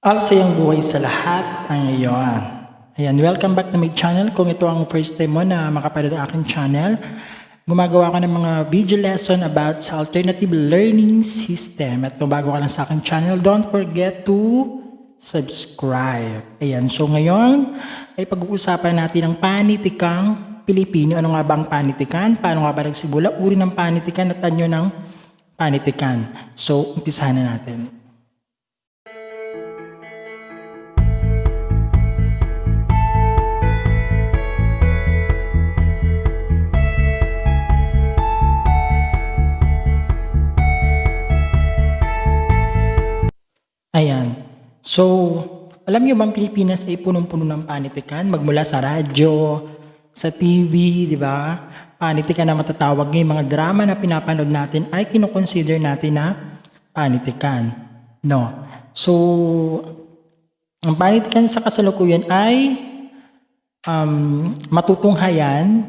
Masayang buhay sa lahat ng iyon. Ayan, welcome back to my channel. Kung ito ang first time mo na makapanood ng aking channel, gumagawa ko ng mga video lesson about sa alternative learning system. At kung bago ka lang sa aking channel, don't forget to subscribe. Ayan, so ngayon ay pag-uusapan natin ang panitikang Pilipino. Ano nga ba ang panitikan? Paano nga ba nagsimula? Uri ng panitikan at anyo ng panitikan. So, umpisahan na natin. Ayan. So, alam niyo bang Pilipinas ay punong-puno ng panitikan? Magmula sa radyo, sa TV, di ba? Panitikan na matatawag ngayon, mga drama na pinapanood natin ay kinoconsider natin na panitikan. No? So, ang panitikan sa kasalukuyan ay matutunghayan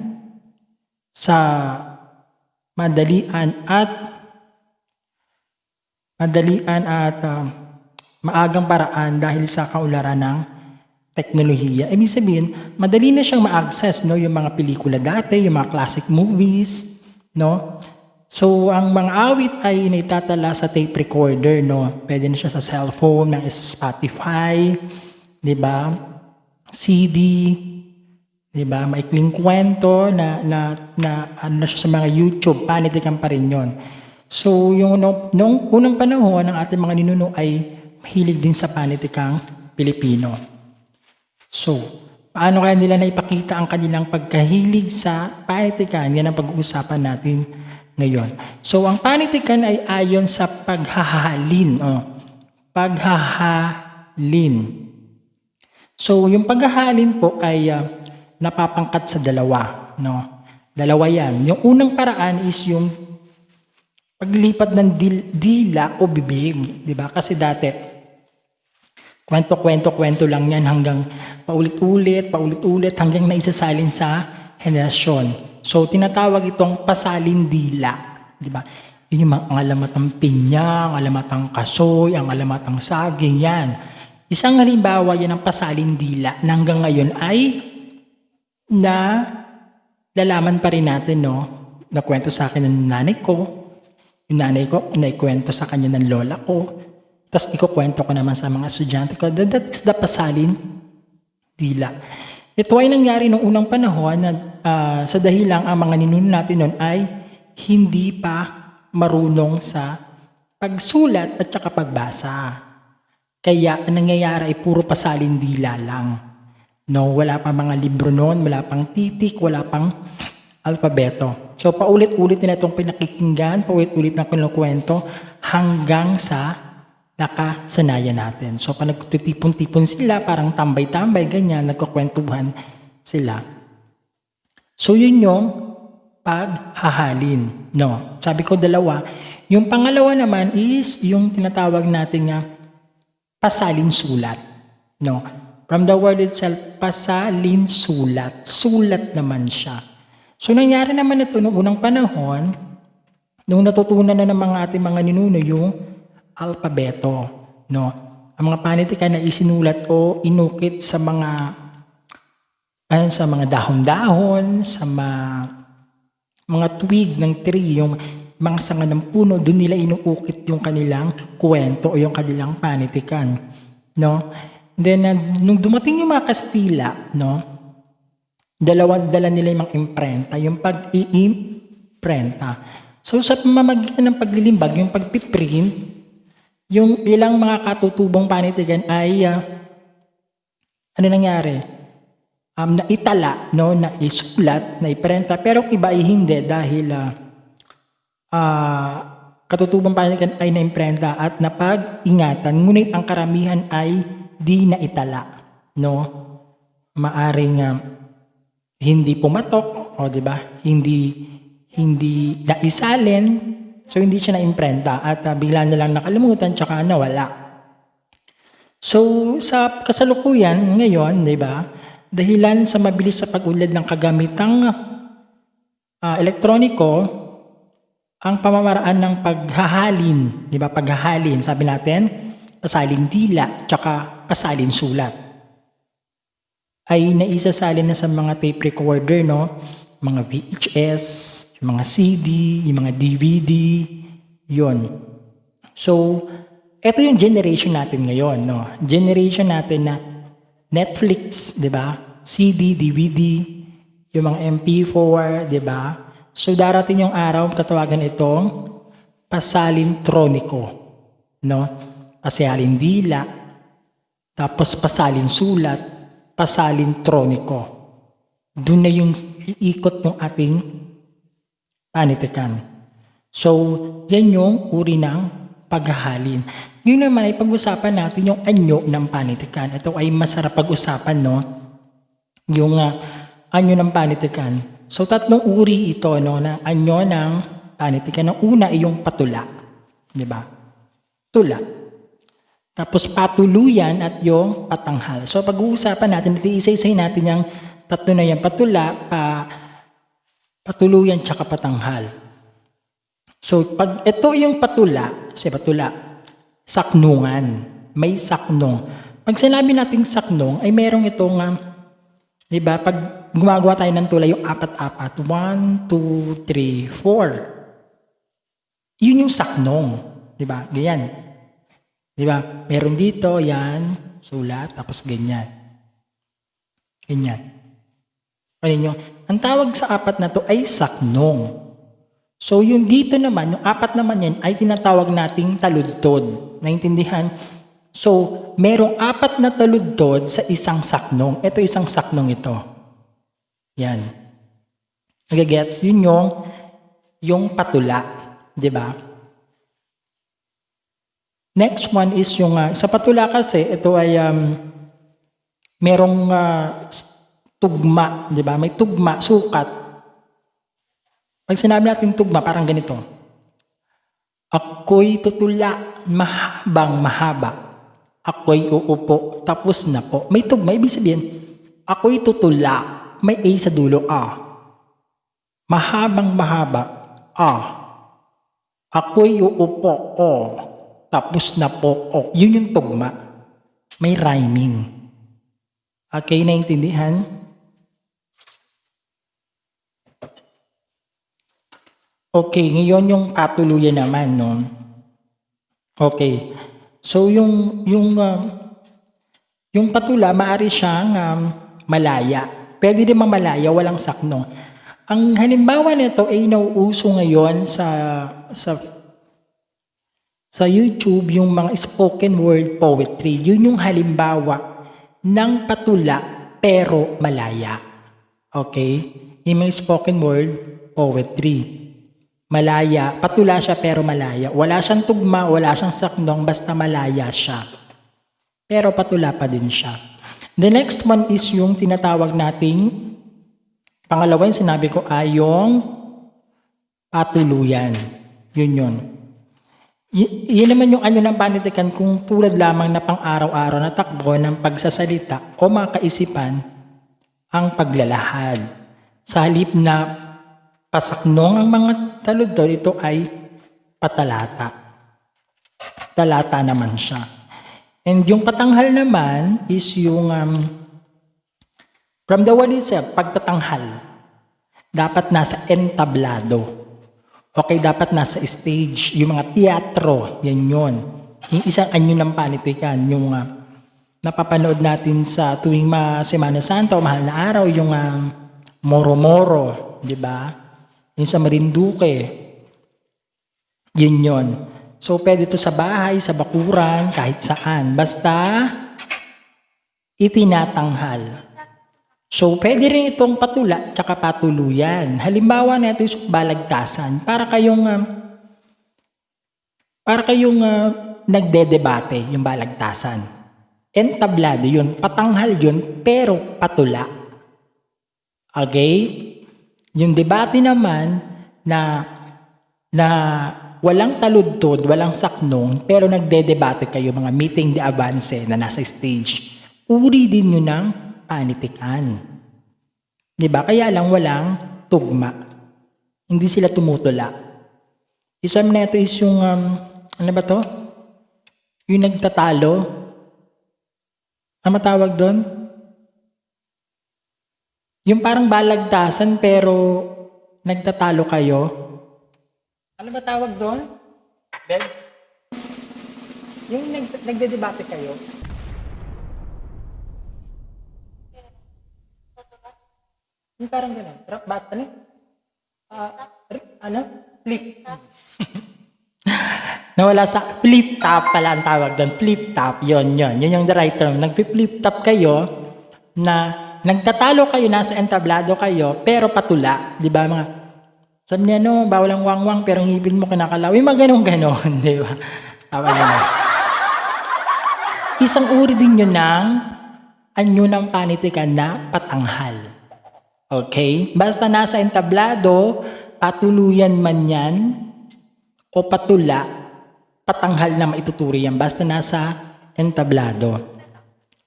sa madalian at maagang paraan dahil sa kaunlaran ng teknolohiya. Ibig sabihin, madali na siyang ma-access, no? Yung mga pelikula dati, yung mga classic movies, no? So, ang mga awit ay naitatala sa tape recorder, no? Pwede na siya sa cellphone, ng Spotify, di ba? CD, di ba? Maikling kwento na ano siya sa mga YouTube, panitikan pa rin yon. So, yung nung unang panahon ng ating mga ninuno ay mahilig din sa panitikang Pilipino. So, paano kaya nila naipakita ang kanilang pagkahilig sa panitikan? Yan ang pag-uusapan natin ngayon. So, ang panitikan ay ayon sa paghahalin. Paghahalin. So, yung paghahalin po ay napapangkat sa dalawa. No? Dalawa yan. Yung unang paraan is yung paglipat ng dila o bibig. Diba? Kasi dati, kwento lang yan hanggang paulit-ulit hanggang naisasalin sa henerasyon. So, tinatawag itong pasalin dila. Di ba? Yun yung mga alamatang pinya, ang alamatang kasoy, ang alamatang saging, yan. Isang halimbawa yan ang pasalin dila na hanggang ngayon ay nalalaman pa rin natin, no? Nakwento sa akin ng nanay ko, yung nanay ko, naikwento sa kanya ng lola ko, tapos ikukwento ko naman sa mga estudyante ko, that is the pasalin dila. Ito ay nangyari noong unang panahon na sa dahilang ang mga ninuno natin noon ay hindi pa marunong sa pagsulat at saka pagbasa. Kaya ang nangyayari ay puro pasalin dila lang. No, wala pa mga libro noon, wala pang titik, wala pang alpabeto. So paulit-ulit nila itong pinakikinggan, paulit-ulit na kinukwento hanggang sa nakasanayan natin. So, pag nagtitipon-tipon sila, parang tambay-tambay, ganyan, nagkukwentuhan sila. So, yun yung paghahalin. No? Sabi ko dalawa. Yung pangalawa naman is yung tinatawag natin nga pasalin sulat. No? From the word itself, pasalin sulat. Sulat naman siya. So, nangyari naman ito noong unang panahon, nung natutunan na ng mga ating mga ninuno yung alpabeto, no? Ang mga panitikan na isinulat o inukit sa mga dahon-dahon, sa mga twig ng tree, yung mga sanga ng puno, doon nila inuukit yung kanilang kwento o yung kanilang panitikan, no? Then nung dumating yung mga Kastila, no? Dala nila yung mga imprenta, yung pag-iimprenta. So sa pamamagitan ng paglilimbag, yung pagpiprint, yung ilang mga katutubong panitikan ay ano nangyari? Naitala, no, na isulat, na iprenta, pero iba ay hindi dahil katutubong panitikan ay naimprenta at napag-ingatan, ngunit ang karamihan ay di naitala, no? Maaring hindi pumatok, o di ba? Hindi naisalin. So, hindi siya na-imprenta at bigla na lang nakalimutan tsaka nawala. So, sa kasalukuyan ngayon, di ba, dahilan sa mabilis sa pag-ulad ng kagamitang elektroniko, ang pamamaraan ng paghahalin, di ba, paghahalin, sabi natin, pasalin dila, tsaka pasalin sulat. Ay naisasalin na sa mga tape recorder, no? Mga VHS, yung mga CD, yung mga DVD, yon. So, ito yung generation natin ngayon, no? Generation natin na Netflix, di ba? CD, DVD, yung mga MP4, di ba? So, darating yung araw, tatawagan itong pasalin troniko, no? Pasalin dila, tapos pasalin sulat, pasalin troniko. Doon na yung iikot ng ating panitikan. So, yan yung uri ng paghahalin. Yun naman ay pag-usapan natin yung anyo ng panitikan. Ito ay masarap pag-usapan, no? Yung anyo ng panitikan. So, tatlong uri ito, no, na anyo ng panitikan. Ang una ay yung patula. Di ba? Tula. Tapos patuluyan at yung patanghal. So, pag-uusapan natin, isa-isay natin yung tatlo na yan. Patula, patuluyan, tsaka patanghal. So, pag ito yung patula, saknungan. May saknong. Pag sinabi nating saknong, ay merong itong, di ba, pag gumagawa tayo ng tula, yung apat-apat, 1, 2, 3, 4. Yun yung saknong. Di ba? Ganyan. Di ba? Meron dito, yan, sulat, tapos ganyan. Ganyan. Ano nyo? Ang tawag sa apat na to ay saknong. So, yung dito naman, yung apat naman yan, ay tinatawag nating taludtod. Naintindihan? So, merong apat na taludtod sa isang saknong. Ito isang saknong ito. Yan. Nagagets? Yun yung patula. Di ba? Next one is yung, sa patula kasi, ito ay merong tugma. Di ba? May tugma, sukat. Pag sinabi natin tugma, parang ganito. Ako'y tutula, mahabang mahaba. Ako'y uupo, tapos na po. May tugma, ibig sabihin, ako'y tutula, may A sa dulo, A. Mahabang mahaba, A. Ako'y uupo, O. Tapos na po, O. Yun yung tugma. May rhyming. Okay, naintindihan? Okay, ngayon yung patuluyan naman, no? Okay. So, yung patula, maaari siyang malaya. Pwede din malaya, walang sakno. Ang halimbawa nito ay nauuso ngayon sa YouTube, yung mga spoken word poetry. Yun yung halimbawa ng patula pero malaya. Okay? Yung mga spoken word poetry. Malaya, patula siya pero malaya. Wala siyang tugma, wala siyang saknong, basta malaya siya. Pero patula pa din siya. The next one is yung tinatawag nating, pangalawa yung sinabi ko ay yung patuluyan. Yun. Yan naman yung ano ng panitikan kung tulad lamang na pang-araw-araw na takbo ng pagsasalita o mga kaisipan ang paglalahad. Sa halip na pasaknong ang mga taludtod, ito ay patalata. Talata naman siya. And yung patanghal naman is yung from the word itself, pagtatanghal. Dapat nasa entablado. Okay, dapat nasa stage. Yung mga teatro, yan yun. Yung isang anyo ng panitikan, yung napapanood natin sa tuwing Semana Santa o mahal na araw, yung Moro-Moro, di ba? Yung sa Marinduque, yun. So, pwede ito sa bahay, sa bakuran, kahit saan. Basta, itinatanghal. So, pwede rin itong patula, tsaka patuluyan. Halimbawa natin yung balagtasan. Para kayong nagdedebate, yung balagtasan. Entablado yun, patanghal yun, pero patula. Okay? Yung debate naman na walang taludtod, walang saknong, pero nagdedebate kayo, mga meeting de avance na nasa stage. Uri din yun ng panitikan. Diba? Kaya lang walang tugma. Hindi sila tumutula. Isa nito is yung, ano ba to? Yung nagtatalo, ang matawag doon? Yung parang balagtasan pero nagtatalo kayo. Ano ba tawag doon? Bed? Yung nagdedebate kayo. Yung parang gano'n. Ano? Ano? Flip. Nawala sa flip top pala ang tawag doon. Flip top. Yun yung the right term. Nag-flip top kayo na nagtatalo kayo, nasa entablado kayo, pero patula. Di ba mga, sabi niya, no, bawal ang wangwang, pero ang ngipin mo kinakalaw. Yung mga ganon, di ba? Tawag na. Isang uri din yun ng anyo ng panitikan na patanghal. Okay? Basta nasa entablado, patuluyan man yan, o patula, patanghal na maituturi yan. Basta nasa entablado.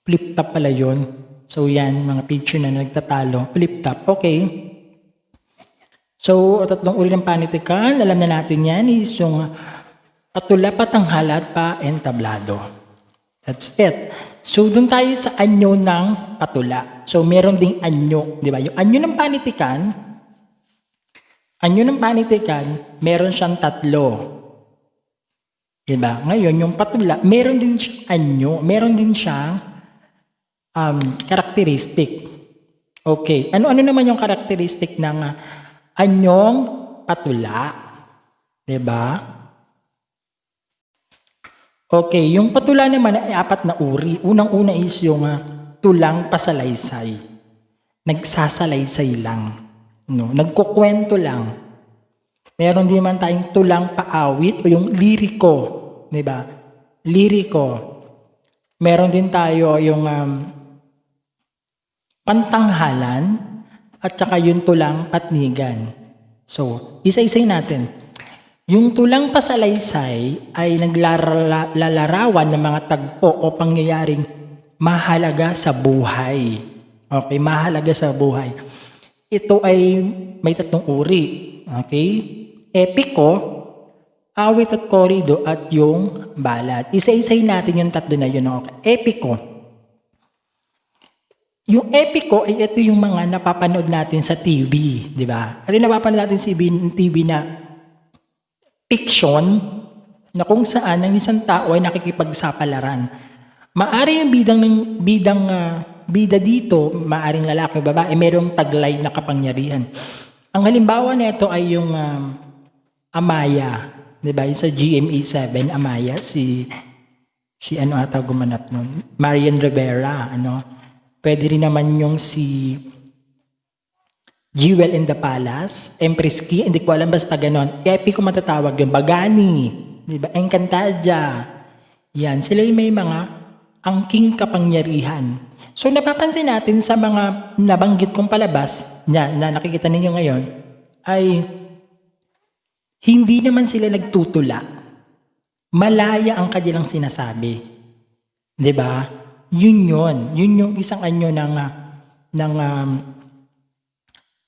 Flip top pala yun. So yan, mga picture na nagtatalo. Flip top. Okay. So, tatlong uri ng panitikan. Alam na natin yan is yung patula, patanghal, at pa-entablado. That's it. So, dun tayo sa anyo ng patula. So, meron ding anyo. Di ba? Yung anyo ng panitikan, meron siyang tatlo. Di ba? Ngayon, yung patula, meron din siyang anyo. Meron din siyang karakteristik. Okay. Ano-ano naman yung karakteristik ng anyong patula? Di ba? Okay, yung patula naman ay 4 na uri. Unang-una is yung tulang pasalaysay. Nagsasalaysay lang. No? Nagkukwento lang. Meron din man tayong tulang paawit o yung liriko. Diba? Liriko. Meron din tayo yung pantanghalan at saka yung tulang patnigan. So, isa-isay natin. Yung tulang pasalaysay ay naglalarawan ng mga tagpo o pangyayaring mahalaga sa buhay. Okay, mahalaga sa buhay. Ito ay may 3 uri. Okay? Epiko, awit at korido, at yung balad. Isa-isay natin yung 3 na yun. Okay? Epiko. Yung epiko ay ito yung mga napapanood natin sa TV. Di ba? At yung napapanood natin sa TV na fiction na kung saan ang isang tao ay nakikipagsapalaran. Maari yung bida dito, maaring lalaki, babae, merong taglay na kapangyarihan. Ang halimbawa nito ay yung Amaya, 'di ba? Yung sa GMA7, Amaya, si ano ata gumanap nun? Marian Rivera, ano? Pwede rin naman yung si Jewel in the Palace, Empress Key, hindi ko alam, basta ganon. Epic ko matatawag yung Bagani, di ba? Encantadia. Yan, sila yung may mga angking kapangyarihan. So napapansin natin sa mga nabanggit kong palabas na nakikita ninyo ngayon, ay hindi naman sila nagtutula. Malaya ang kanilang sinasabi. Di ba? Yun yung isang anyo ng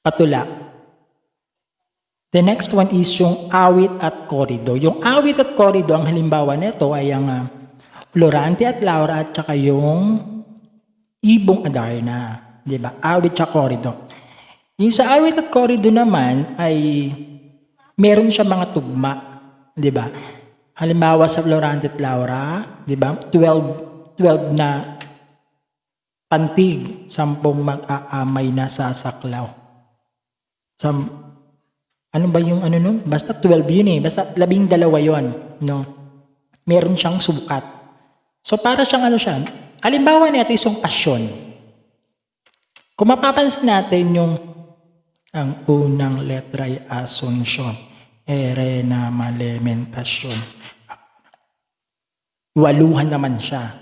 patula. The next one is yung awit at korido. Yung awit at korido, ang halimbawa nito ay ang Florante at Laura at saka yung Ibong Adarna. Diba? Awit at korido. Yung sa awit at korido naman ay meron siya mga tugma. Diba? Halimbawa sa Florante at Laura, diba? 12 na pantig, 10 mag-aamay na sa saklaw. Ano ba yung ano nun? Basta 12 yun eh. Basta 12 yun. No? Meron siyang sukat. So para siyang ano siya. Halimbawa natin isang pasyon. Kung mapapansin natin yung ang unang letra ay Asunsyon. Ere na malementasyon. 8 naman siya.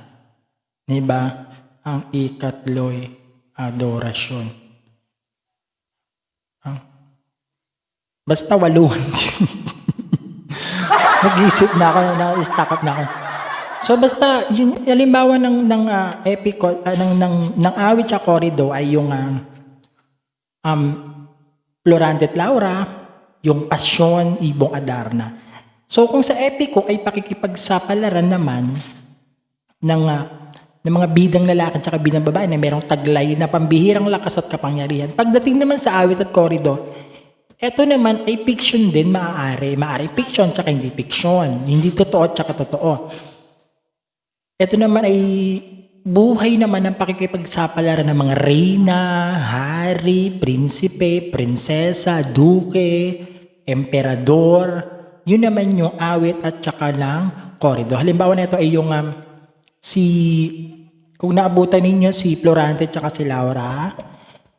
Diba? Ang ikatlo'y adorasyon. Basta 8. Nag-isip na ako, na-stack up na ako. So basta yung halimbawa ng epico ng awit sa korido ay yung Florante at Laura, yung Pasyon, Ibong Adarna. So kung sa epico ay pakikipagsapalaran naman, ng, ng mga bidang lalaki at saka bidang babae na merong taglay na pambihirang lakas at kapangyarihan. Pagdating naman sa awit at koridor, eto naman ay fiction din maaari. Maaari fiction tsaka hindi fiction. Hindi totoo tsaka totoo. Ito naman ay buhay naman ng pakikipagsapalaran ng mga reyna, hari, prinsipe, prinsesa, duke, emperador. Yun naman yung awit at saka lang koridor. Halimbawa na ito ay yung kung naabutan ninyo si Florante at saka si Laura,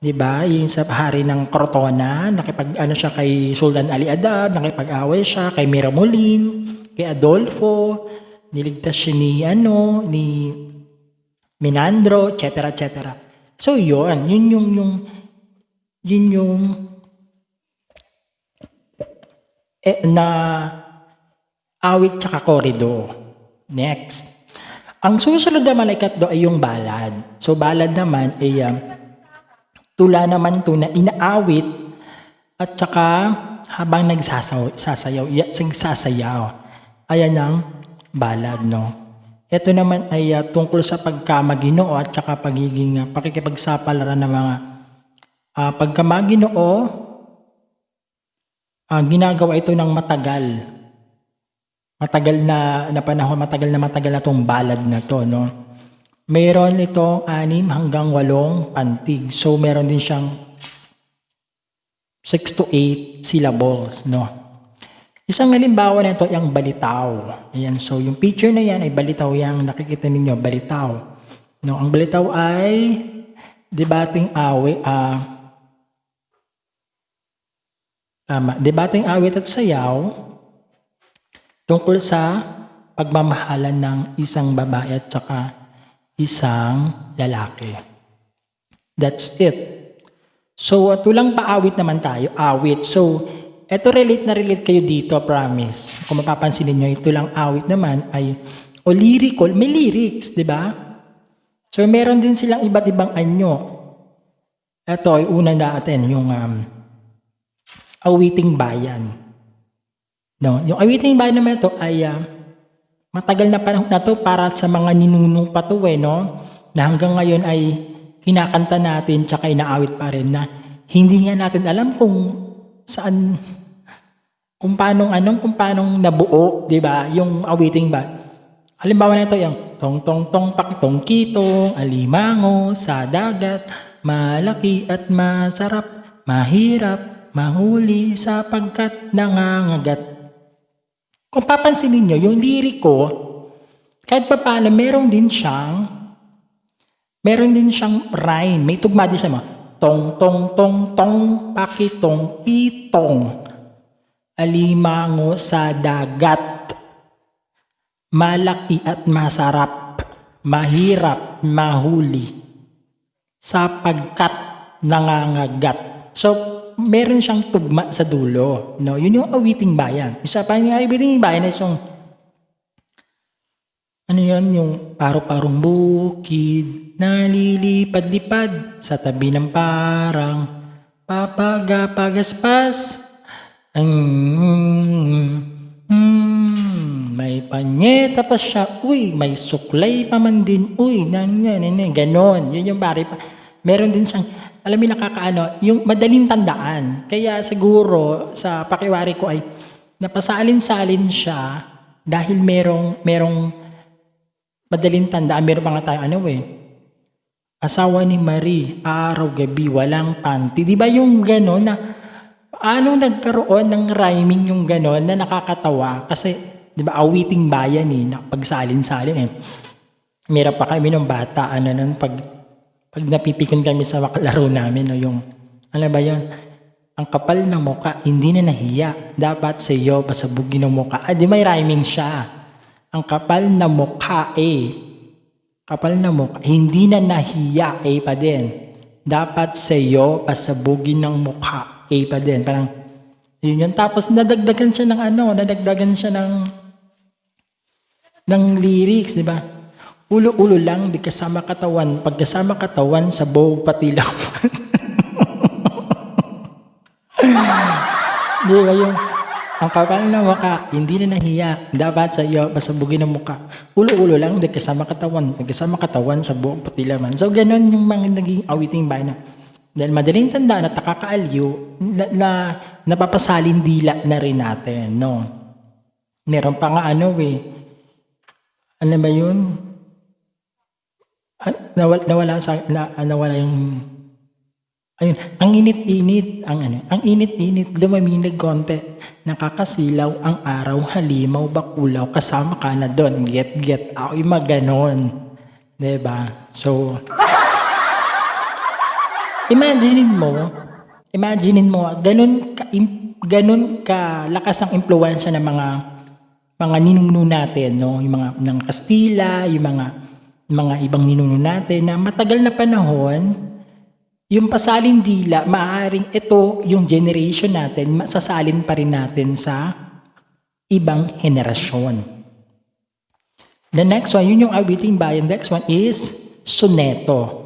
'di ba? Yung sa hari ng Cortona, siya kay Sultan Ali Adab, nakipag-away siya kay Miramolin, kay Adolfo, niligtas siya ni Menandro, etc. etc. So yun yung na awit tsaka koridor. Next. Ang susunod naman ay katdo ay yung balad. So balad naman ay tula naman to na inaawit at saka habang nagsasayaw. Ayan ang balad, no? Ito naman ay tungkol sa pagkamaginoo at saka pagiging pakikipagsapalaran ng mga pagkamaginoo. Ginagawa ito ng matagal na panahon, matagal na tong balad na to, no? Meron itong 6 hanggang 8 pantig. So meron din siyang 6 to 8 syllables, no? Isang halimbawa nito ay ang balitaw. Ayan, so yung picture na yan ay balitaw, yang nakikita ninyo, balitaw. No, ang balitaw ay debating awit at sayaw tungkol sa pagmamahalan ng isang babae at saka isang lalaki. That's it. So, tulang paawit naman tayo. Awit. So, eto relate kayo dito, promise. Kung mapapansin niyo, ito lang awit naman ay lyrical, may lyrics, di ba? So, meron din silang iba't ibang anyo. Ito ay una natin, yung awiting bayan. No, yung awiting bayan naman ito ay matagal na panahon na to para sa mga ninunong pa to, no? Na hanggang ngayon ay kinakanta natin tsaka inaawit pa rin na hindi nga natin alam kung saan, kung paanong nabuo, di ba? Yung awiting bayan. Halimbawa na ito yung tong tong tong pakitong kitong alimango sa dagat, malaki at masarap, mahirap mahuli sapagkat nangangagat. Kung papansinin nyo, yung liriko, kahit pa paano, meron din siyang rhyme. May tugma din siya, tong tong tong tong pakitong kitong alimango sa dagat, malaki at masarap, mahirap mahuli sapagkat nangangagat. So, meron siyang tugma sa dulo, no? Yun yung awiting bayan. Isa pa yung awiting bayan ay yung yung paro-parong bukid nalilipad-lipad sa tabi ng parang papagapagaspas. May panyeta pa siya, uy, may suklay pa man din, uy, ganon. Yun yung pare pa. Meron din siyang, alam mo, nakakaano, yung madaling tandaan. Kaya siguro sa pakiwari ko ay napasalin-salin siya dahil merong madaling tandaan. Meron mga tayo, asawa ni Marie, araw-gabi, walang panty. Di ba yung gano'n na, nagkaroon ng rhyming yung gano'n na nakakatawa? Kasi, di ba, awiting bayan pagsalin-salin Meron pa kami nung bata, pag napipikon kami sa laro namin, yung, ang kapal ng muka, hindi na nahiya. Dapat sa iyo, pasabugin ng muka. Di may rhyming siya. Ang kapal na mukha, kapal na mukha, hindi na nahiya, pa din. Dapat sa iyo, pasabugin ng mukha, pa din. Parang, yun. Tapos, nadagdagan siya ng lyrics, di ba? Ulo-ulo lang, di kasama katawan. Pag kasama katawan, sa buhok pati lang. Di ba yung Ang kapal ng mukha, hindi na nahiya. Dapat sa iyo, pasabugin ang mukha. Ulo-ulo lang, nagkasama katawan sa buong patilaman. So, ganun yung mga naging awiting bayan na. Dahil madaling tandaan at nakakaaliw, napapasalin dila na rin natin, no? Meron pa nga ano ba yun? Nawala yung ayun, ang init-init, lumaminag konti, nakakasilaw ang araw, halimaw, bakulaw, kasama ka na doon, get, ako yung maganon. Diba? So, imaginein mo, ganun ka lakas ang impluwensya ng mga ninuno natin, no? Yung mga ng Kastila, yung mga ibang ninuno natin na matagal na panahon, yung pasalin dila, maaaring ito yung generation natin, masasalin pa rin natin sa ibang henerasyon. The next one, yun yung awiting bayan. Next one is soneto.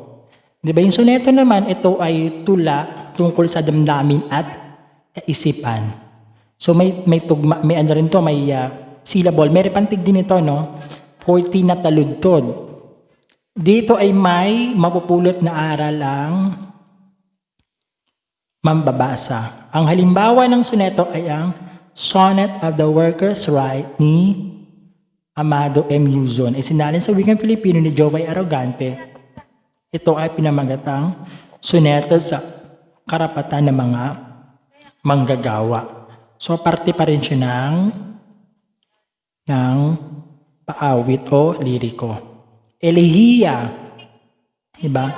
Diba yung soneto naman, ito ay tula tungkol sa damdamin at kaisipan. So may tugma, may ano rin to, may syllable. May repantig din ito, no? 40 na taludtod. Dito ay may mapupulot na aral ang mambabasa. Ang halimbawa ng soneto ay ang Sonnet of the Workers' Right ni Amado M. Yuzon. Ay sinalin sa wikang Pilipino ni Joway Arrogante. Ito ay pinamagatang soneto sa karapatan ng mga manggagawa. So parte pa rin siya ng paawit o liriko. Elehiya. Diba?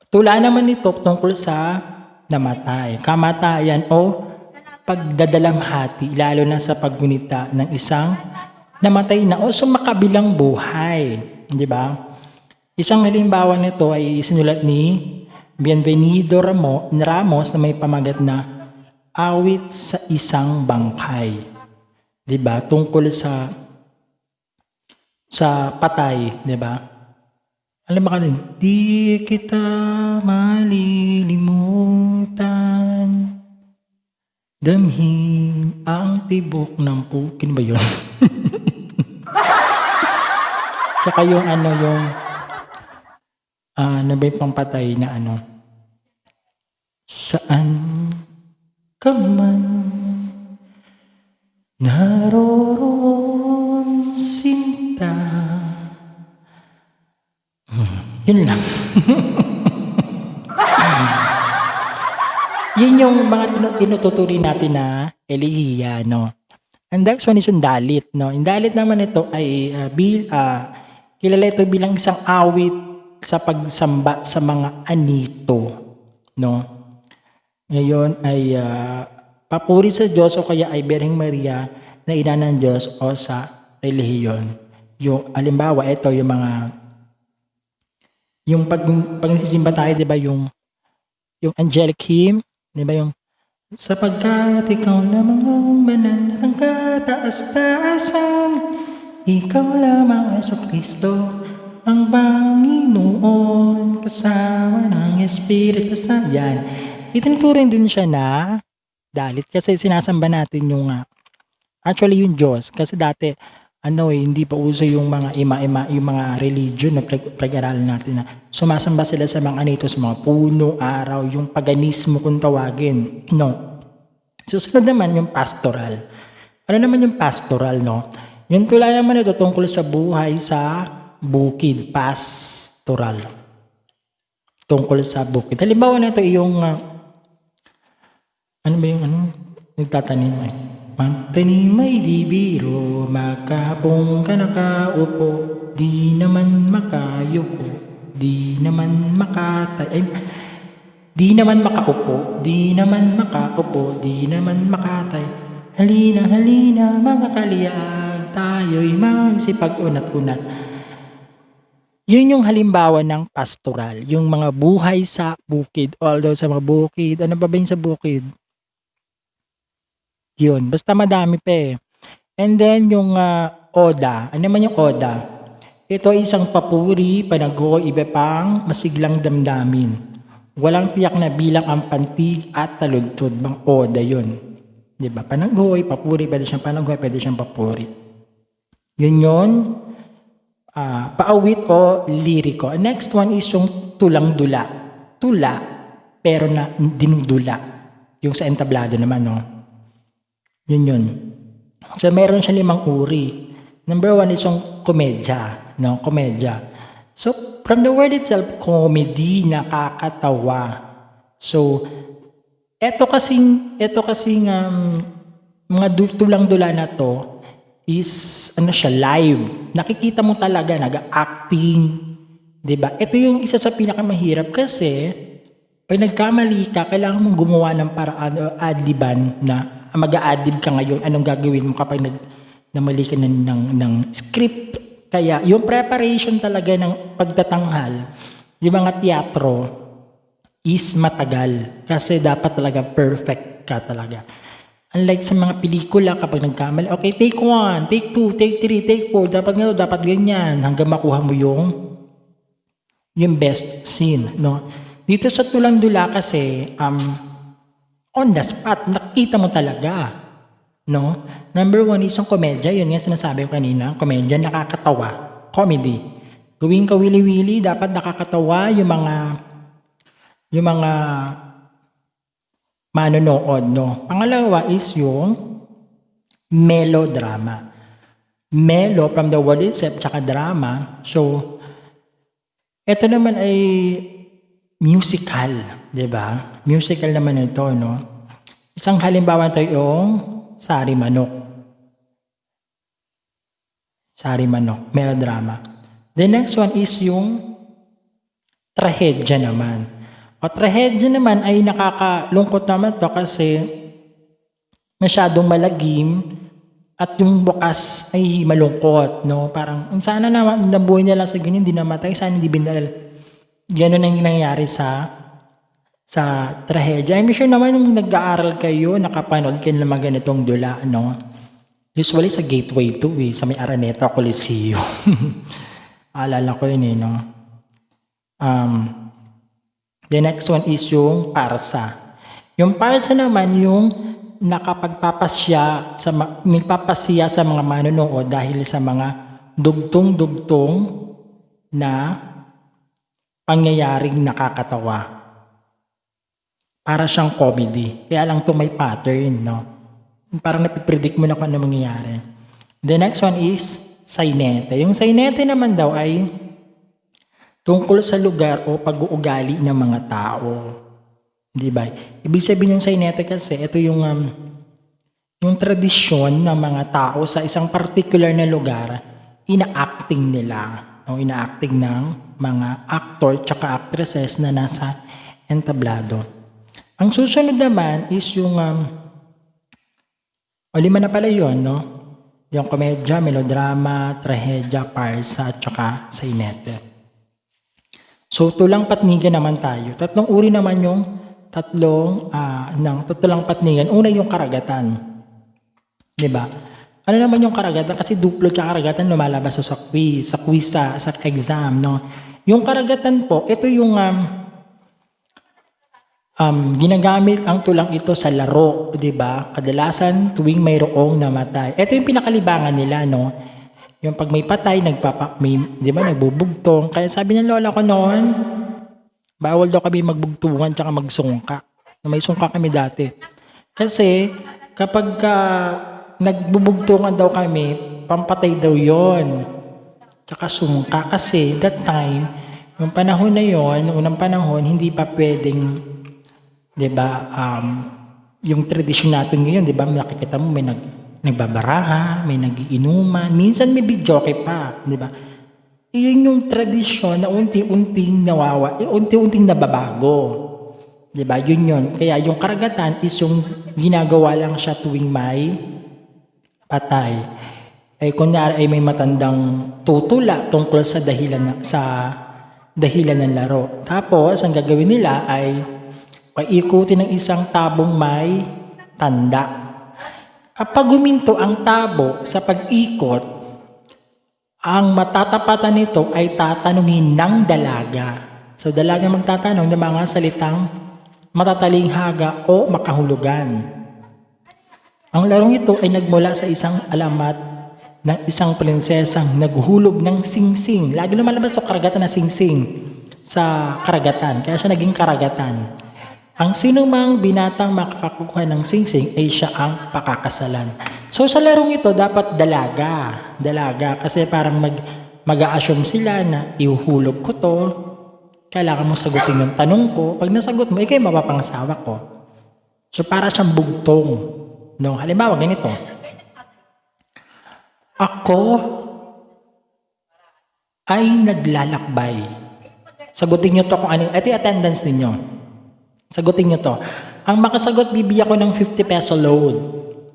Tula naman ito tungkol sa namatay, kamatayan o pagdadalamhati, lalo na sa paggunita ng isang namatay na o sumakabilang buhay. Di ba? Isang halimbawa nito ay sinulat ni Bienvenido Ramos na may pamagat na Awit sa Isang Bangkay. Di ba? Tungkol sa patay, di ba? Alam mo ka din, di kita malilimutan, damhin ang tibok ng pukin ba yun? Tsaka yung ano ba yung pampatay na saan ka man naroroon sinta. Yun lang. Yun yung mga tinututuri natin na elehiya, no? And next one is yung dalit, no? Yung dalit naman ito ay kilala ito bilang isang awit sa pagsamba sa mga anito, no? Ngayon ay papuri sa Diyos o kaya ay Birheng Maria na ina ng Diyos o sa relihiyon. Yung halimbawa ito yung pag nagsisimba tayo, 'di ba, yung angelic hymn, 'di ba, yung sapagkat ikaw lamang ang banal ng kataas-taasan, ikaw lamang Hesus Kristo ang Panginoon kasama ng Espiritu Santo. Yan. Itinuturing din siya na dalit kasi sinasamba natin yung actually yung Diyos kasi dati hindi pa uso yung mga yung mga religion na pag-aralan natin na sumasamba sila sa mga anito, sa mga puno, araw, yung paganismo kung tawagin, no? Susunod naman yung pastoral. Ano naman yung pastoral, no? Yung tula naman ito tungkol sa buhay sa bukid, pastoral. Tungkol sa bukid. Halimbawa na ito yung nagtatanim ay magtanim ay di biro, makahapong ka nakaupo, di naman makayuko, di naman makatay, di naman makaupo, di naman makaupo, di naman makatay. Halina, halina mga kaliyag, tayo'y magsipag-unat-unat. Yun yung halimbawa ng pastoral, yung mga buhay sa bukid. Although sa mga bukid, ano ba yung sa bukid? Yun, basta madami pa eh. And then yung oda, ano naman yung oda? Ito ay isang papuri, panago, iba pang masiglang damdamin. Walang tiyak na bilang ang pantig at taludtod, bang oda yun. 'Di ba? Pananggoy, papuri, pwede siyang pananggoy, pwede siyang papuri. Yun, paawit o liriko. Next one is yung tulang-dula. Tula, pero na dinudula. Yung sa entablado naman, no? Yun. So, meron siya 5 uri. Number 1 is yung komedya, no? Komedya. So, from the word itself, comedy, nakakatawa. So, eto kasing mga tulang-dula na to is siya live. Nakikita mo talaga nag-acting, 'di ba? Ito yung isa sa pinakamahirap kasi pag nagkamali ka, kailangan mong gumawa ng paraan o ad-liban na mag-a-ad-lib ka ngayon, anong gagawin mo kapag namali ka ng script. Kaya yung preparation talaga ng pagtatanghal, yung mga teatro, is matagal kasi dapat talaga perfect ka talaga. Unlike sa mga pelikula kapag nagkamali, okay, take 1, take 2, take 3, take 4, dapat ganyan hanggang makuha mo yung best scene, no? Dito sa tulang-dula kasi on the spot nakita mo talaga, no? Number 1 is yung komedya, yun nga sinasabi ko kanina, komedya, nakakatawa, comedy. Gawin ka wili-wili, dapat nakakatawa yung mga manonood, no? Pangalawa is yung melodrama. Melo from the word itself, tsaka drama. So, ito naman ay musical, di ba? Musical naman ito, no? Isang halimbawa ito yung Sari Manok. Sari Manok, melodrama. The next one is yung trahedya naman. O trahedya naman ay nakakalungkot naman to kasi masyadong malagim at yung bukas ay malungkot, no? Parang sana nabuhay nila sa ganyan, hindi namatay, sana hindi binal. Ganun ang nangyari sa trahedya. I'm sure naman nung nag-aaral kayo, nakapanood kayo ng mga ganitong dula, no? Usually sa Gateway 2, sa may Araneta Coliseum. Alala ko yun, no? The next one is yung parsa. Yung parsa naman yung nakapagpapasya sa mga manonood dahil sa mga dugtong-dugtong na pangyayaring nakakatawa. Para siyang comedy. Kaya lang ito may pattern, no? Parang napipredict mo na kung ano mangyayari. The next one is sainete. Yung sainete naman daw ay tungkol sa lugar o pag-uugali ng mga tao. Di ba? Ibig sabihin yung sainete kasi, ito yung tradisyon ng mga tao sa isang particular na lugar, ina-acting nila. O ina-acting ng mga actor tsaka actresses na nasa entablado. Ang susunod naman is yung, 5 na pala yun, no? Yung komedya, melodrama, trahedya, parsa, tsaka sainete. So, tulang patnigan naman tayo. 3 uri naman yung tulang patnigan. Una yung karagatan. Diba? Ano naman yung karagatan? Kasi duplo tsaka karagatan lumalabas sa quiz, sa exam, no? Yung karagatan po, ito yung ginagamit ang tulang ito sa laro, diba? Kadalasan tuwing mayroong namatay. Ito yung pinakalibangan nila, no? Yung pag may patay, di ba, nagbubugtong. Kaya sabi ng lola ko noon, bawal daw kami magbugtungan tsaka magsungka. May sungka kami dati. Kasi kapag nagbubugtungan daw kami, pampatay daw yon. Tsaka sungka. Kasi that time, yung panahon na yon, unang panahon, hindi pa pwedeng, di ba, yung tradisyon natin ngayon, di ba, nakikita mo may nagbabaraha, may nagiinuman, minsan may videoke pa, di ba? Iyon yung tradisyon na unti-unting unti-unting nababago. Di ba? Yun. Kaya yung karagatan is yung ginagawa lang siya tuwing may patay. Kunyari ay may matandang tutula tungkol sa dahilan ng laro. Tapos, ang gagawin nila ay paikutin ng isang tabong may tanda. Kapag guminto ang tabo sa pag-ikot, ang matatapatan nito ay tatanungin ng dalaga. So, dalaga magtatanong ng mga salitang matatalinghaga o makahulugan. Ang larong ito ay nagmula sa isang alamat ng isang prinsesang naghulog ng singsing. Lagi lumalabas to karagatan na singsing sa karagatan. Kaya siya naging karagatan. Ang sinumang binatang makakakuha ng singsing ay siya ang pakakasalan. So sa larong ito dapat dalaga. Dalaga kasi parang mag-a-assume sila na ihuhulog ko to. Kailangan mo sagutin yung tanong ko. Pag nasagot mo, ikaw yung mapapangasawa ko. So para siyang bugtong. No? Halimbawa, ganito. Ako ay naglalakbay. Sagutin nyo to kung ano. Ito yung attendance ninyo. Sagutin nyo to. Ang makasagot, bibigyan ko ng 50 peso load.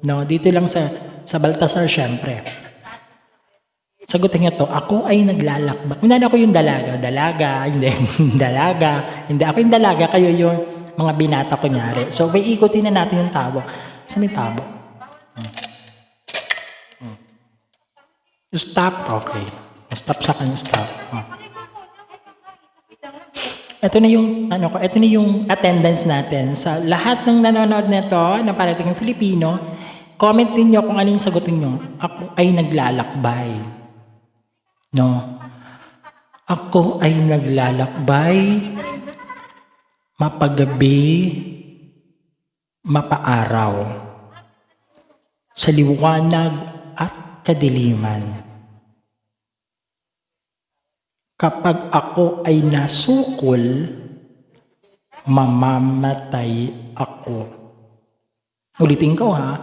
No? Dito lang sa Baltasar, syempre. Sagutin nyo to. Ako ay naglalakbay. Kung ako yung dalaga. Dalaga. Hindi. Dalaga. Hindi. Ako yung dalaga. Kayo yung mga binata kunyari. So, may ikutin na natin yung tabo. Sa may tabo. Stop. Okay. Stop sa kanya. Stop. Ito na yung ito na yung attendance natin sa lahat ng nanonood nito na parating ng Filipino. Comment niyo kung ano yung sagutin niyo. Ako ay naglalakbay. No. Ako ay naglalakbay mapagabi, mapaaraw, sa liwanag at kadiliman. Kapag ako ay nasukol, mamamatay ako. Ulitin ko ha.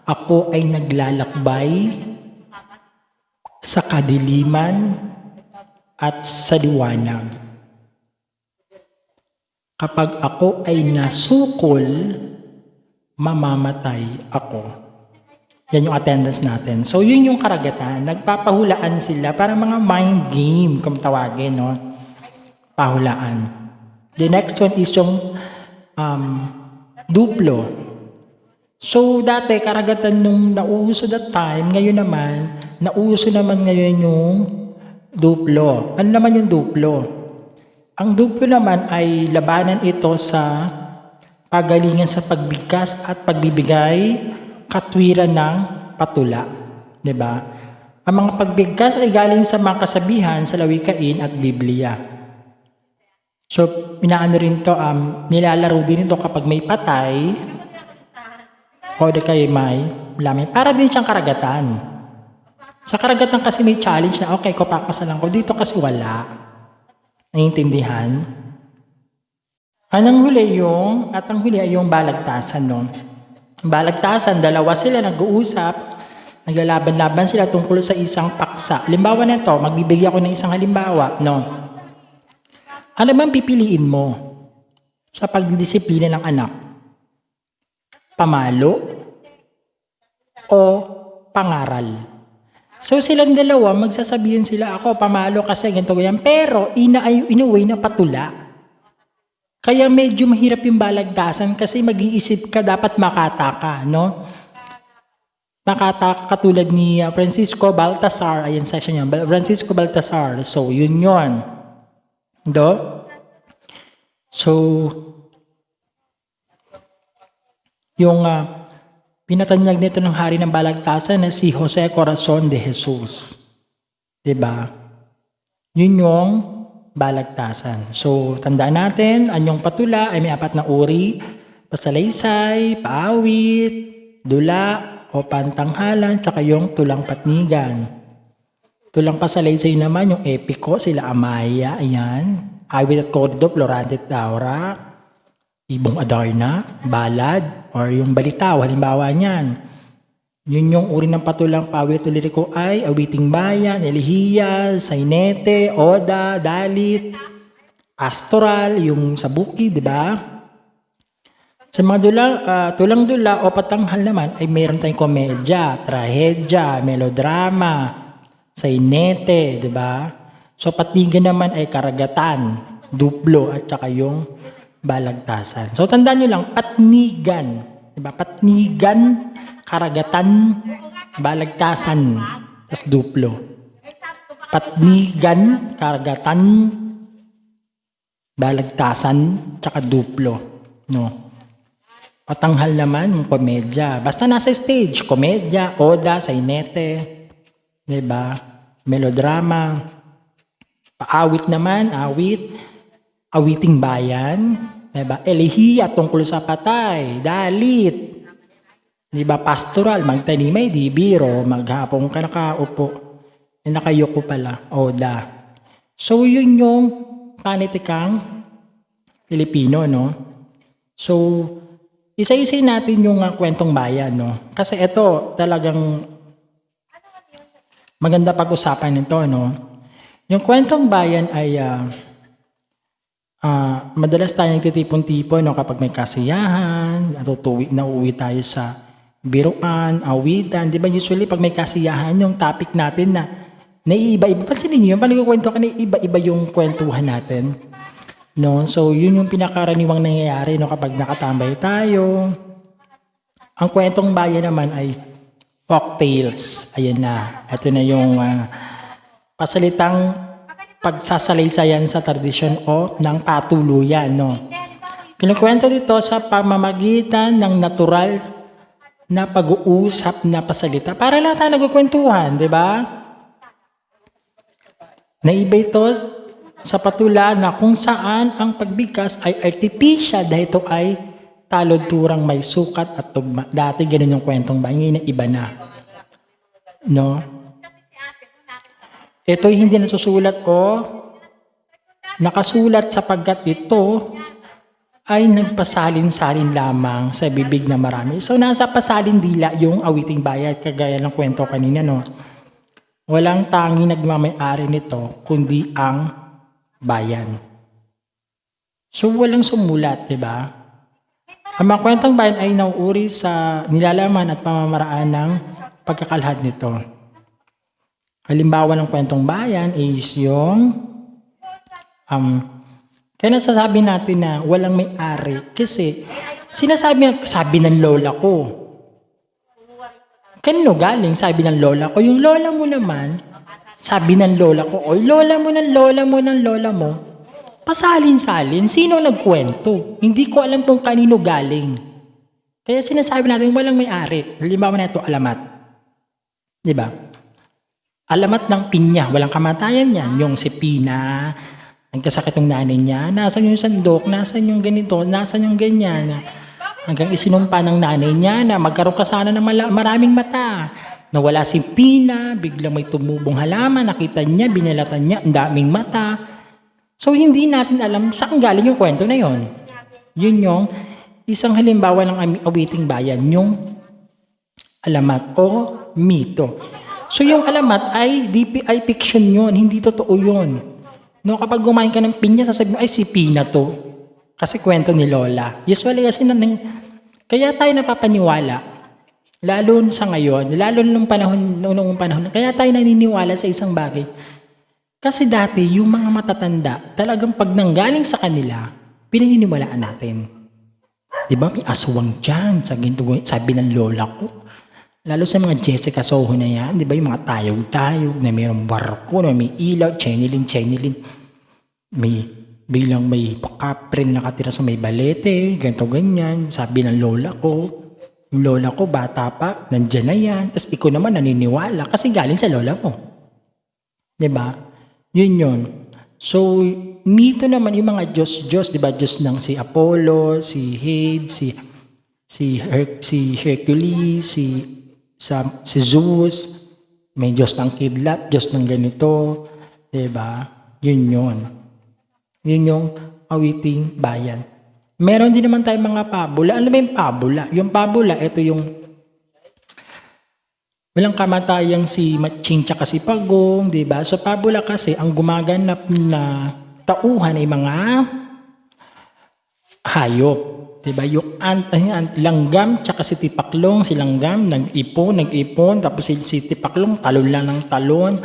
Ako ay naglalakbay sa kadiliman at sa liwanag. Kapag ako ay nasukol, mamamatay ako. Yan yung attendance natin. So, yun yung karagatan. Nagpapahulaan sila para mga mind game, kung tawagin, no? Pahulaan. The next one is yung duplo. So, dati, karagatan nung nauuso that time, ngayon naman, nauuso naman ngayon yung duplo. Ano naman yung duplo? Ang duplo naman ay labanan ito sa pagalingan sa pagbigkas at pagbibigay katwiran ng patula, 'di ba? Ang mga pagbigkas ay galing sa mga kasabihan sa lawikain at Biblia. So, inaano rin to, nilalaro din ito kapag may patay o di kay may lamin. Para din siyang karagatan. Sa karagatan kasi may challenge na, okay, ko pakasalan ko. Dito kasi wala. Naiintindihan? Ang huli ay yung balagtasan, no? Balagtasan, dalawa sila nag-uusap, naglalaban-laban sila tungkol sa isang paksa. Halimbawa nito, magbibigay ako ng isang halimbawa, no? Ano bang pipiliin mo sa pagdidisiplina ng anak? Pamalo o pangaral? So silang dalawa, magsasabihin sila, ako pamalo kasi ganito ganyan, pero in a way na patula. Kaya medyo mahirap yung balagtasan kasi mag-iisip ka, dapat makataka, no? Makataka katulad ni Francisco Baltasar, ayan section niya, Francisco Baltasar. So, yun yun. Do? So, yung pinatanyag nito ng hari ng balagtasan na si Jose Corazon de Jesus. Diba? Yun yung balagtasan. So, tandaan natin, anyong patula ay may 4 na uri: pasalaysay, paawit, dula, o pantanghalan, tsaka yung tulang patnigan. Tulang pasalaysay naman, yung epiko, sila Amaya, ayan. Awit at kordo, Florante at Daura, Ibong Adarna, balad, or yung balitaw, halimbawa niyan. Yun yung uri ng patulang pawit o liriko ay awiting bayan, elehiya, sainete, oda, dalit, pastoral, yung sabuki, di ba? Sa mga tulang dula o patanghal naman ay mayroon tayong komedya, trahedya, melodrama, sainete, di ba? So patnigan naman ay karagatan, duplo, at saka yung balagtasan. So tandaan nyo lang, patnigan, di ba? Patnigan, karagatan, balagtasan, tas duplo. Patnigan, karagatan, balagtasan, tsaka duplo. No? Patanghal naman yung komedya. Basta nasa stage, komedya, oda, sainete, 'di ba? Melodrama, paawit naman, awiting bayan, 'di ba? Elehiya tungkol sa patay, dalit, 'di ba? Pastoral, magtanimay, di biro, maghapon ka nakaupo, nakayuko pala, oda. So yun yung panitikang Pilipino, no? So isa-isay natin yung kwentong bayan, no? Kasi ito talagang maganda pag-usapan nito, no? Yung kwentong bayan ay madalas tayong nagtitipon-tipon, no, kapag may kasiyahan, nauuwi tayo sa biruan, awitan, di ba usually pag may kasiyahan, yung topic natin na naiiba-iba. Pansinin niyo, pag nagkukwento ka, naiiba-iba yung kwentuhan natin. No? So, yun yung pinakaraniwang nangyayari, no, kapag nakatambay tayo. Ang kwentong bayan naman ay folktales. Ayan na. Ito na yung pasalitang pagsasalaysayan sa tradisyon o ng patuluyan. No? Kinukwento dito sa pamamagitan ng natural na pag-uusap na pasalita. Para lang tayo nagkukwentuhan, di ba? Naiba ito sa patula na kung saan ang pagbigkas ay artificial dahil ito ay talod-turang may sukat at tugma. Dati ganun yung kwentong ba? Ngayon iba na. No? Ito hindi nasusulat o nakasulat sapagkat ito ay nagpasalin-salin lamang sa bibig na marami. So nasa pasalin dila yung awiting bayan, kagaya ng kwento kanina, no? Walang tanging nagmamay-ari nito kundi ang bayan. So walang sumulat, di ba? Ang mga kwentong bayan ay nauuri sa nilalaman at pamamaraan ng pagkakalhad nito. Halimbawa ng kwentong bayan is yung kaya nasasabi natin na walang may-ari kasi sabi ng lola ko. Kanino galing? Sabi ng lola ko. Yung lola mo naman, sabi ng lola ko, oy, lola mo ng lola mo ng lola mo, pasalin-salin, sino nagkwento? Hindi ko alam kung kanino galing. Kaya sinasabi natin walang may-ari. Halimbawa na ito, alamat. Diba? Alamat ng pinya, walang kamatayan yan. Yung si Pina, nagkasakit ng nanay niya, nasan yung sandok, nasan yung ganito, nasan yung ganyan. Hanggang isinumpa ng nanay niya na magkaroon ka sana ng maraming mata. Nawala si Pina, biglang may tumubong halaman, nakita niya, binalatan niya, ang daming mata. So hindi natin alam saan galing yung kwento na yon. Yun yung isang halimbawa ng awiting bayan, yung alamat o mito. So yung alamat ay DPI fiction yun, hindi totoo yun. No, kapag kumain ka ng pinya, sasabihin mo, ay si Pina to. Kasi kwento ni Lola. Usually kasi kaya tayo napapaniwala, lalo sa ngayon, lalo noong panahon, kaya tayo naniniwala sa isang bagay. Kasi dati, yung mga matatanda, talagang pag nanggaling sa kanila, pinaniniwalaan natin. Diba, may aswang dyan, sabi ng Lola ko. Lalo sa mga Jessica Soho na yan, di ba, yung mga tayog-tayog, na mayroong barko, na may ilaw, chenilin. Bilang may kaprin nakatira sa may balete, ganito ganyan. Sabi ng lola ko, yung lola ko bata pa, nandyan na yan. Tapos ikaw naman naniniwala kasi galing sa lola mo. Diba? Yun. So, mito naman yung mga Diyos, diba? Diyos ng si Apollo, si Hades, si Hercules, si Zeus, may Diyos ng kidlat, Diyos ng ganito. Diba? Yun yung awiting bayan. Meron din naman tayong mga pabula. Ano ba yung pabula? Yung pabula, ito yung walang kamatayang si Matching tsaka si Pagong, diba? So pabula kasi, ang gumaganap na tauhan ay mga hayop. Diba? Yung langgam tsaka si Tipaklong, si langgam, nag-ipon, tapos si Tipaklong, talon lang ng talon.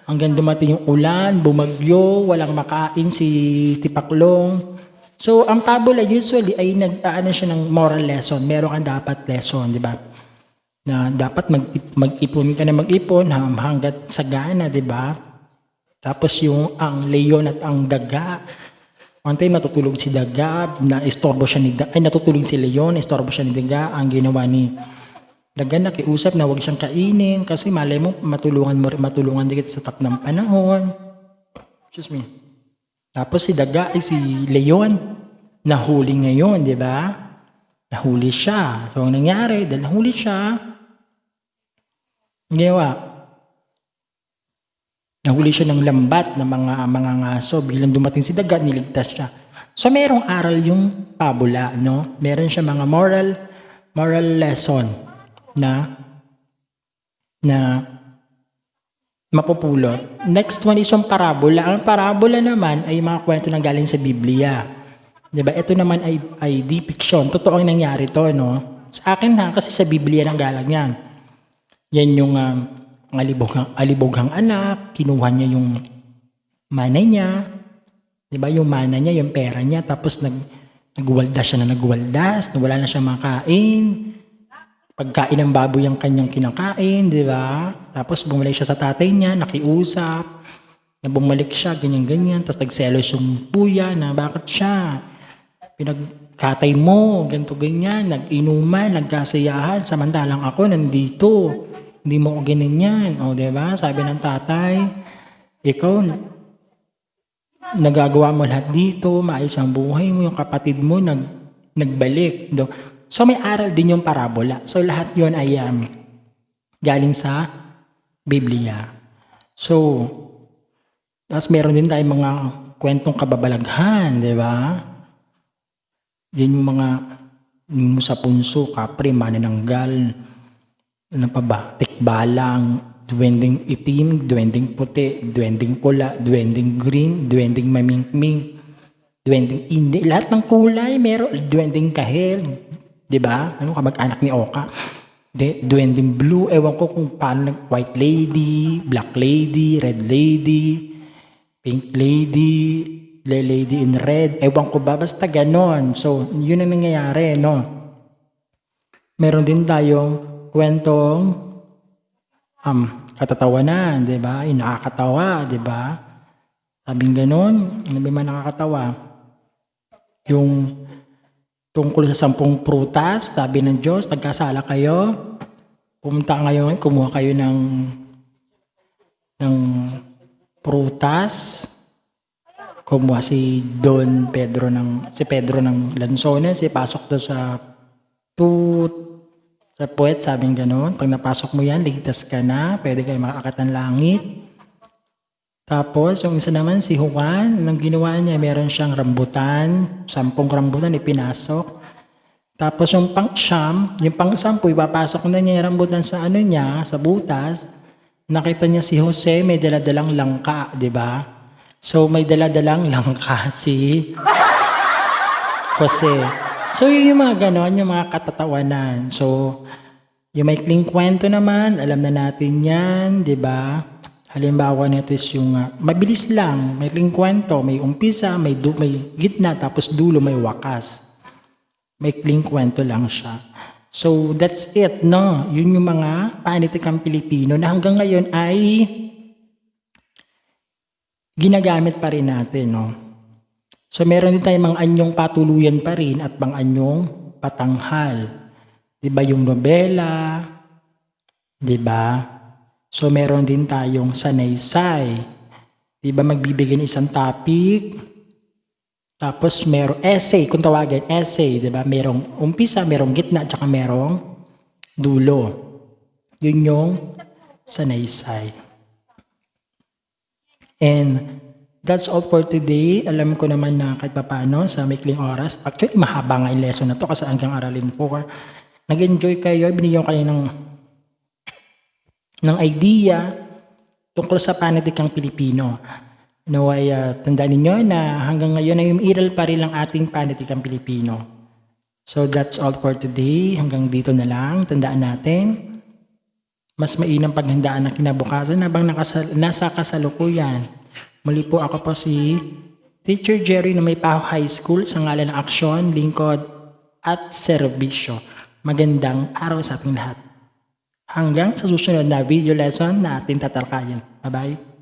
Hanggang dumating yung ulan, bumagyo, walang makain si Tipaklong. So, ang pabula usually ay nag-aano siya ng moral lesson. Meron kang dapat lesson, di ba? Na dapat mag-ipon ka na mag-ipon hanggat sagana, di ba? Tapos ang leon at ang daga, One time natutulog si Daga, natutulog si Leon, istorbo siya ni Daga. Ang ginawa ni Daga, nakiusap na huwag siyang kainin kasi malay mo matulungan din kita sa tak ng panahon. Excuse me. Tapos si Leon, nahuli ngayon, di ba? Nahuli siya. So, ang nangyari, dahil nahuli siya, nahuli siya ng lambat ng mga ngaso. Bilang dumating si Daga, niligtas siya. So, merong aral yung pabula, no? Meron siya mga moral lesson na mapupulot. Next one is yung parabola. Ang parabola naman ay mga kwento na galing sa Biblia. Diba? Ito naman ay depiction. Totoo ang nangyari to, no? Sa akin kasi sa Biblia nang galang yan. Yan yung aliboghang anak, kinuha niya yung mana niya. Diba? Yung mana niya, yung pera niya. Tapos nagwaldas siya na wala na siyang makain. Pagkain ng baboy ang kanyang kinakain, di ba? Tapos bumalik siya sa tatay niya, nakiusap, na bumalik siya, ganyan-ganyan. Tapos nagselos yung puya na bakit siya? Pinagkatay mo, ganito ganyan, nag-inuman, nagkasayahan, samantalang ako nandito. Hindi mo ako ganyan. O, di ba? Sabi ng tatay, ikaw, nagagawa mo lahat dito, maayos ang buhay mo, yung kapatid mo, nagbalik. So may aral din yung parabola. So lahat yon ay galing sa Biblia. So, tapos meron din tayong mga kwentong kababalaghan, di ba? Yan yung mga sa punso, kapre, manananggal, ano pa ba? Tikbalang, duwending itim, duwending puti, duwending pula, duwending green, duwending mamingming, duwending hindi. Lahat ng kulay, meron. Duwending kahel, di ba? Ano kamag-anak ni Oka? Duwending blue, ewan ko kung paano white lady, black lady, red lady, pink lady, lady in red, ewan ko ba, basta ganon. So, yun ang nangyayari, no? Meron din tayong kwentong katatawanan, di ba? Yung nakakatawa, di ba? Sabing ganon, ano ba man nakakatawa? Yung tungkol sa 10 prutas, sabi ng Diyos, nagkasala kayo, pumunta ngayon, kumuha kayo ng prutas, kumuha si Pedro ng Lanzones, pasok doon sa puwet, sabing gano'n. Pag napasok mo yan, ligtas ka na, pwede kayo makaakyat ng langit. Tapos, yung isa naman, si Juan, anong ginawa niya? Meron siyang rambutan, 10 rambutan, ipinasok. Tapos, yung pang-10, ipapasok na niya yung rambutan sa sa butas. Nakita niya si Jose, may daladalang langka, di ba? So, may daladalang langka si Jose. So, yun yung mga ganon, yung mga katatawanan. So, yung maikling kwento naman, alam na natin yan, di ba? Halimbawa nito is yung mabilis lang, may kwento, may umpisa, may gitna, tapos dulo, may wakas. May kwento lang siya. So that's it, no? Yun yung mga panitikang Pilipino na hanggang ngayon ay ginagamit pa rin natin, no? So meron din tayong mga anyong patuluyan pa rin at mga anyong patanghal. Diba yung nobela? Diba? So, meron din tayong sanaysay. Diba magbibigay ng isang topic? Tapos, merong essay, kung tawagin, essay. Diba? Merong umpisa, merong gitna, at saka merong dulo. Yun yung sanaysay. And that's all for today. Alam ko naman na kahit paano sa maikling oras. Actually, mahaba nga yung lesson na to kasi hanggang aralin po. Nag-enjoy kayo, binigyan kayo ng idea tungkol sa panitikang Pilipino. Naway tandaan ninyo na hanggang ngayon ay umiiral pa rin ang ating panitikang Pilipino. So that's all for today. Hanggang dito na lang. Tandaan natin, mas mainam paghandaan ng kinabukasan habang nasa kasalukuyan. Muli po ako po si Teacher Jerry na may Paho High School sa ngalan ng aksyon, lingkod at serbisyo. Magandang araw sa ating lahat. Hanggang sa susunod na video lesson na ating tatalakayin. Bye-bye.